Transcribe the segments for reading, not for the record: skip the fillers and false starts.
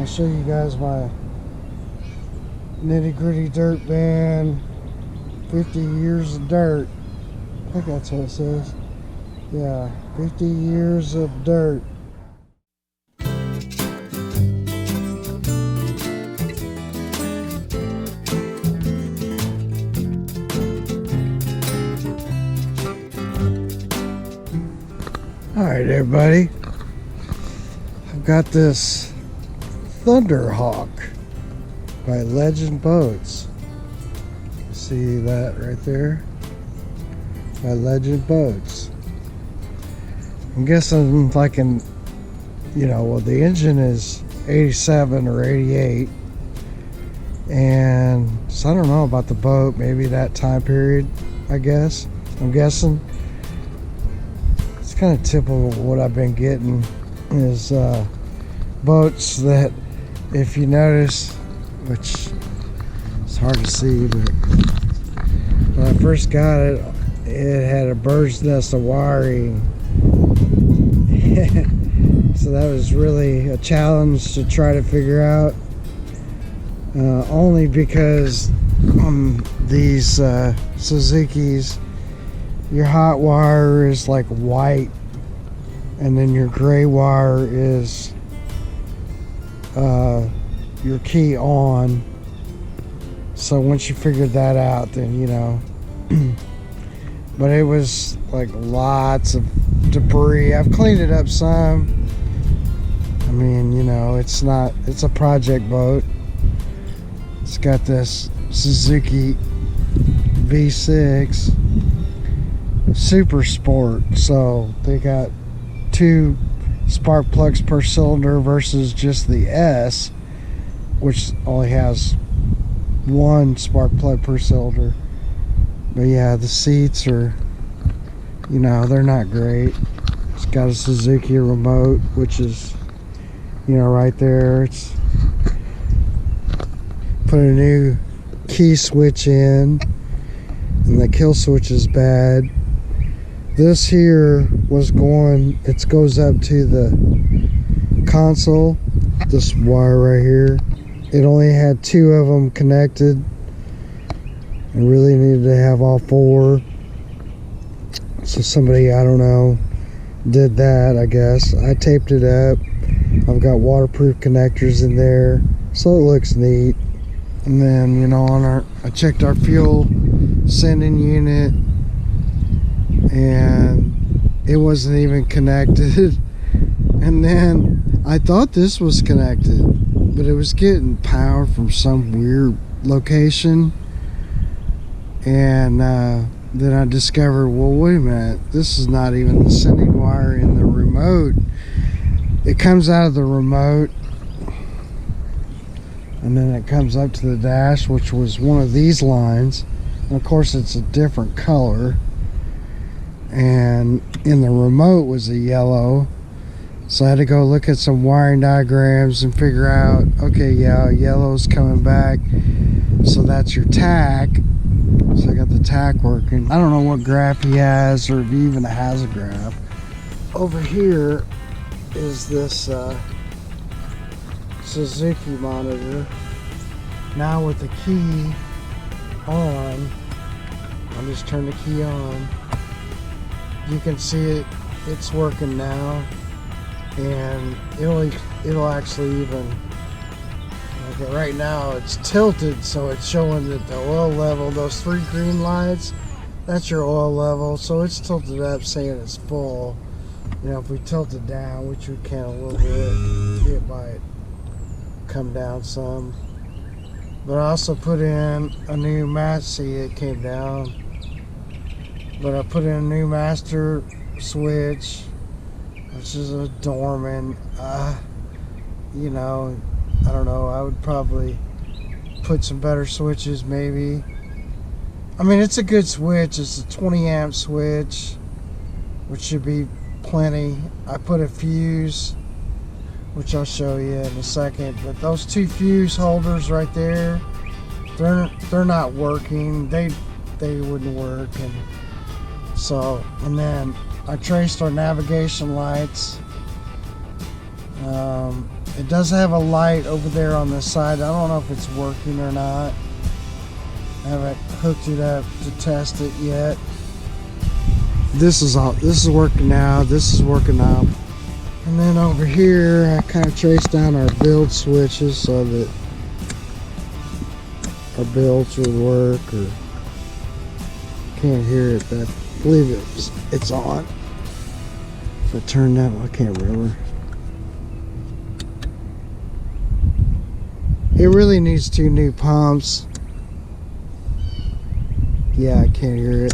I'll show you guys my nitty gritty dirt band, 50 years of dirt. I think that's what it says. Yeah, 50 years of dirt. Alright everybody, I've got this Thunderhawk by Legend Boats. See that right there? By Legend Boats. I'm guessing like in, well, the engine is 87 or 88. And so I don't know about the boat, maybe that time period, I guess. I'm guessing. It's kind of typical of what I've been getting is boats that, if you notice, which it's hard to see, but when I first got it, it had a bird's nest of wiring. So that was really a challenge to try to figure out, only because on these Suzukis, your hot wire is like white, and then your gray wire is your key on. So once you figured that out, then but it was like lots of debris. I've cleaned it up some. I mean, it's a project boat. It's got this Suzuki V6 Super Sport, so they got 2 spark plugs per cylinder versus just the S, which only has 1 spark plug per cylinder. But yeah, the seats are, they're not great. It's got a Suzuki remote, which is, right there. It's put a new key switch in, and the kill switch is bad. This here it goes up to the console, this wire right here. It only had 2 of them connected. I really needed to have all 4. So somebody, I don't know, did that, I guess. I taped it up. I've got waterproof connectors in there, so it looks neat. And then, I checked our fuel sending unit, and it wasn't even connected. And then I thought this was connected, but it was getting power from some weird location. And then I discovered, well, wait a minute, this is not even the sending wire in the remote. It comes out of the remote, and then it comes up to the dash, which was one of these lines. And of course, it's a different color. And in the remote was a yellow. So I had to go look at some wiring diagrams and figure out, okay, yeah, yellow's coming back. So that's your tack. So I got the tack working. I don't know what graph he has, or if he even has a graph. Over here is this Suzuki monitor. Now with the key on, I'll just turn the key on. You can see it's working now, and it'll actually even, okay, right now it's tilted, so it's showing that the oil level, those 3 green lights, that's your oil level, so it's tilted up saying it's full. If we tilt it down, which we can a little bit, it might come down some. But I also put in a new master, see, it came down. But I put in a new master switch, which is a Dorman. I don't know, I would probably put some better switches maybe. I mean, it's a good switch. It's a 20 amp switch, which should be plenty. I put a fuse, which I'll show you in a second, but those 2 fuse holders right there, they're not working. They wouldn't work. And then I traced our navigation lights, It does have a light over there on the side. I don't know if it's working or not. I haven't hooked it up to test it yet. This is working now. This is working out. And then over here, I kind of traced down our build switches so that our builds would work. Or can't hear it, but I believe it's on. If I turn that, I can't remember. It really needs 2 new pumps. Yeah, I can't hear it,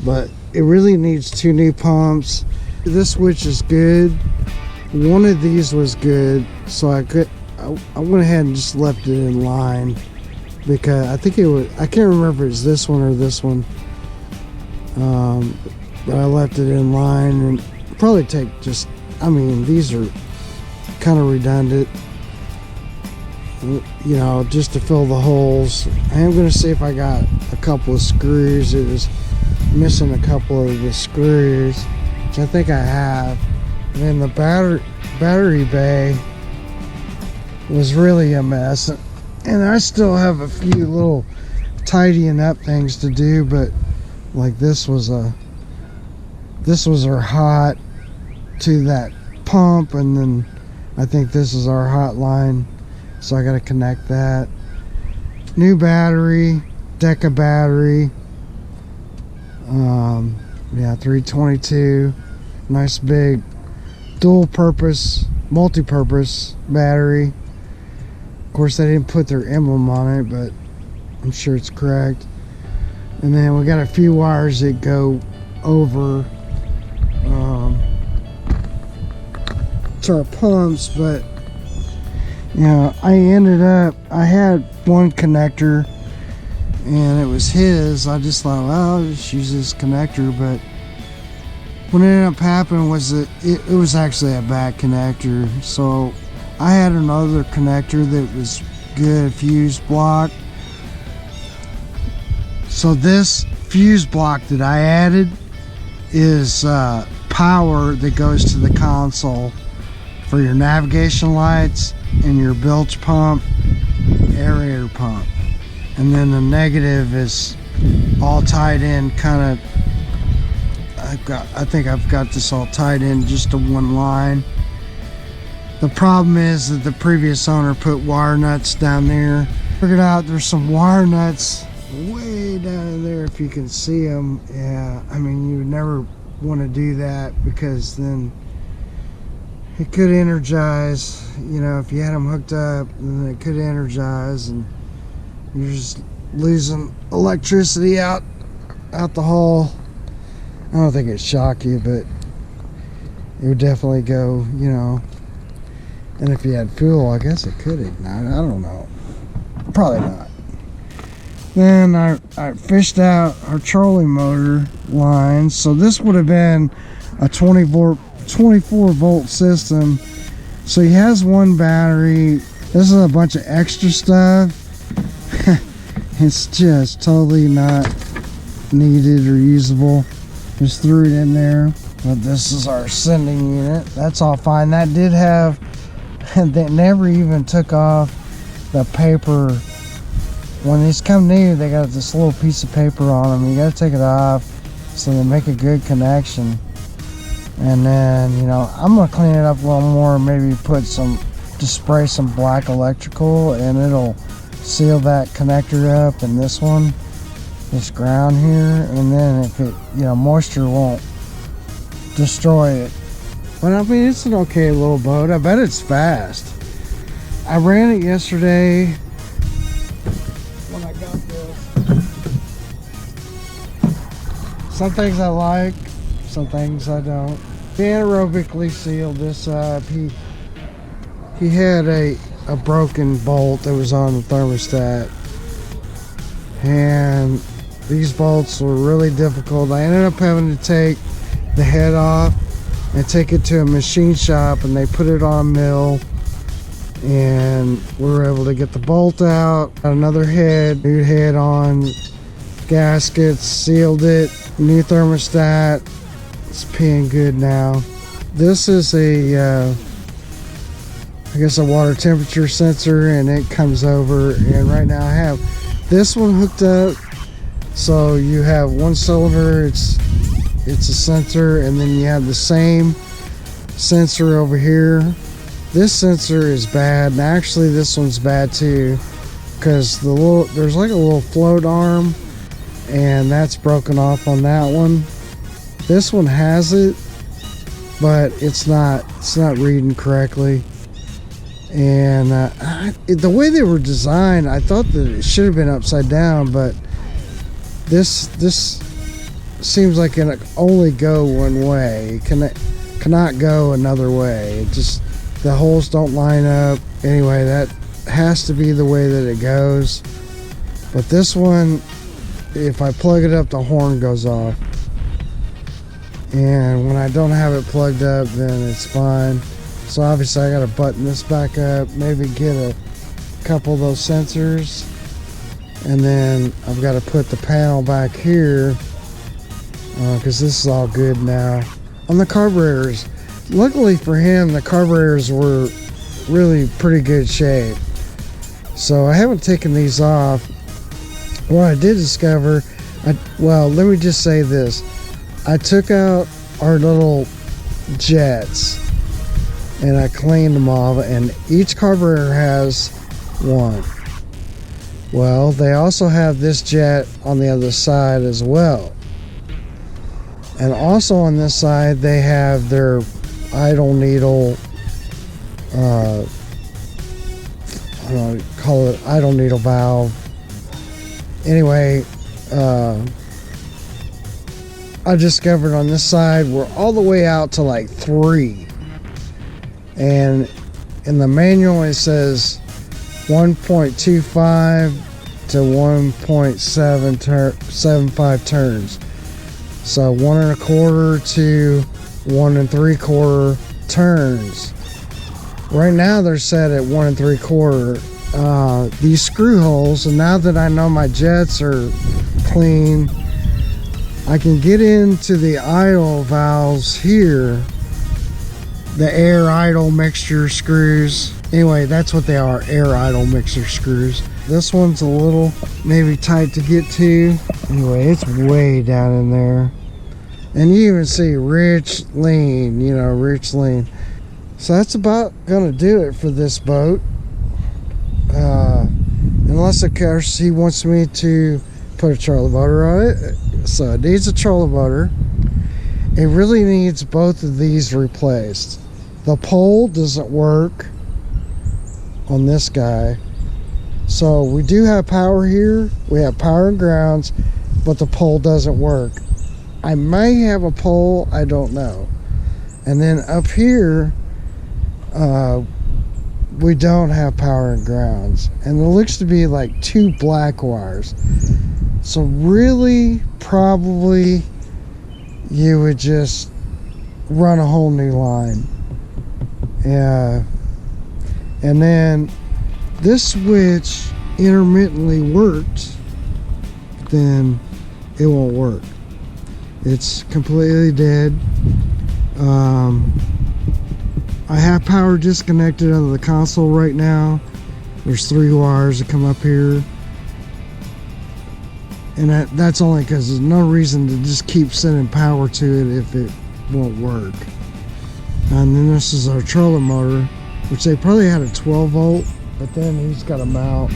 but it really needs 2 new pumps. This switch is good. One of these was good, so I went ahead and just left it in line because I think it was, I can't remember if it's this one or this one. But I left it in line, and probably take just, I mean, these are kind of redundant, you know, just to fill the holes. I am going to see if I got a couple of screws. It was missing a couple of the screws, which I think I have. And then the battery bay was really a mess, and I still have a few little tidying up things to do, but like this was our hot to that pump, and then I think this is our hot line, so I got to connect that. New battery, Deca battery, yeah, 322, nice big dual purpose, multi-purpose battery. Of course, they didn't put their emblem on it, but I'm sure it's correct. And then we got a few wires that go over to our pumps, but you know, I had one connector and it was his. I just thought, well, I'll just use this connector, but what ended up happening was that it was actually a bad connector. So I had another connector that was good, fuse block. So this fuse block that I added is power that goes to the console for your navigation lights and your bilge pump, aerator pump. And then the negative is all tied in, kind of, I think I've got this all tied in just to one line. The problem is that the previous owner put wire nuts down there. Figured out there's some wire nuts way down in there, if you can see them. Yeah, I mean, you would never want to do that, because then it could energize, you know, if you had them hooked up, then it could energize and you're just losing electricity out the hole. I don't think it'd shock you, but it would definitely go, you know. And if you had fuel, I guess it could ignite. I don't know. Probably not. Then I fished out our trolling motor lines. So this would have been a 24 volt system. So he has one battery. This is a bunch of extra stuff. It's just totally not needed or usable. Just threw it in there. But this is our sending unit. That's all fine. That did have, they never even took off the paper. When these come new, they got this little piece of paper on them. You got to take it off so they make a good connection. And then, you know, I'm going to clean it up a little more. Maybe put some, just spray some black electrical, and it'll seal that connector up. And this one, this ground here, and then if it, you know, moisture won't destroy it. But I mean, it's an okay little boat. I bet it's fast. I ran it yesterday when I got this. Some things I like, some things I don't. He anaerobically sealed this up. He had a broken bolt that was on the thermostat, and these bolts were really difficult. I ended up having to take the head off and take it to a machine shop, and they put it on a mill, and we were able to get the bolt out. Got another head, new head on, gaskets, sealed it, new thermostat. It's peeing good now. This is a I guess a water temperature sensor, and it comes over. And right now I have this one hooked up, so you have one cylinder, it's a sensor, and then you have the same sensor over here. This sensor is bad, and actually this one's bad too, because there's like a little float arm, and that's broken off on that one. This one has it, but it's not reading correctly. And the way they were designed, I thought that it should have been upside down, but this seems like it can only go one way. It cannot go another way. It just, the holes don't line up. Anyway, that has to be the way that it goes. But this one, if I plug it up, the horn goes off. And when I don't have it plugged up, then it's fine. So obviously I gotta button this back up, maybe get a couple of those sensors, and then I've got to put the panel back here, because this is all good now. On the carburetors, luckily for him, the carburetors were really pretty good shape, so I haven't taken these off. What I did discover, well, let me just say this. I took out our little jets and I cleaned them off, and each carburetor has one. Well, they also have this jet on the other side as well. And also on this side, they have their idle needle, I don't know, call it idle needle valve. Anyway, I discovered on this side, we're all the way out to like 3. And in the manual it says 1.25 to 1.75 turns. So 1 1/4 to 1 3/4 turns. Right now they're set at 1 3/4. These screw holes, and now that I know my jets are clean, I can get into the idle valves here. The air idle mixture screws. Anyway, that's what they are, air idle mixer screws. This one's a little maybe tight to get to. Anyway, it's way down in there. And you even see rich lean, rich lean. So that's about gonna do it for this boat. Unless of course he wants me to put a trolling motor on it. So it needs a trolling motor. It really needs both of these replaced. The pole doesn't work on this guy. So we do have power here. We have power and grounds, but the pole doesn't work. I may have a pole, I don't know. And then up here, we don't have power and grounds. And there looks to be like 2 black wires. So really, probably, you would just run a whole new line. And then this switch intermittently works, then it won't work. It's completely dead. I have power disconnected out of the console right now. There's 3 wires that come up here. And that's only because there's no reason to just keep sending power to it if it won't work. And then this is our trolling motor, which they probably had a 12 volt, but then he's got to mount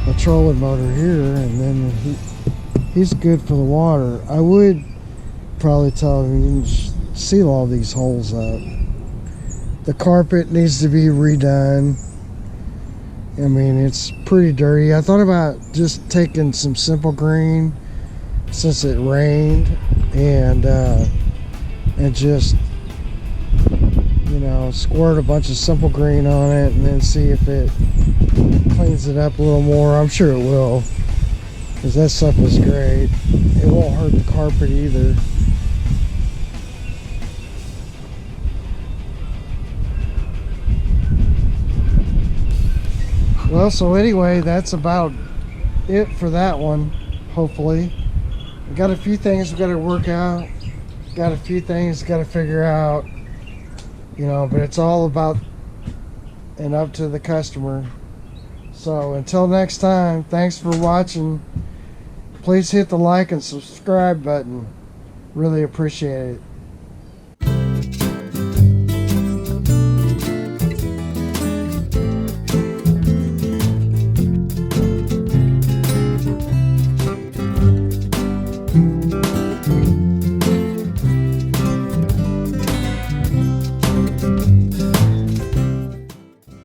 a trolling motor here, and then he's good for the water. I would probably tell him you can seal all these holes up. The carpet needs to be redone. I mean, it's pretty dirty. I thought about just taking some Simple Green since it rained, and just, squirt a bunch of Simple Green on it and then see if it cleans it up a little more. I'm sure it will, because that stuff was great. It won't hurt the carpet either. Well, so anyway, that's about it for that one, hopefully. We got a few things we got to work out. Got a few things got to figure out, but it's all about and up to the customer. So until next time, thanks for watching. Please hit the like and subscribe button. Really appreciate it.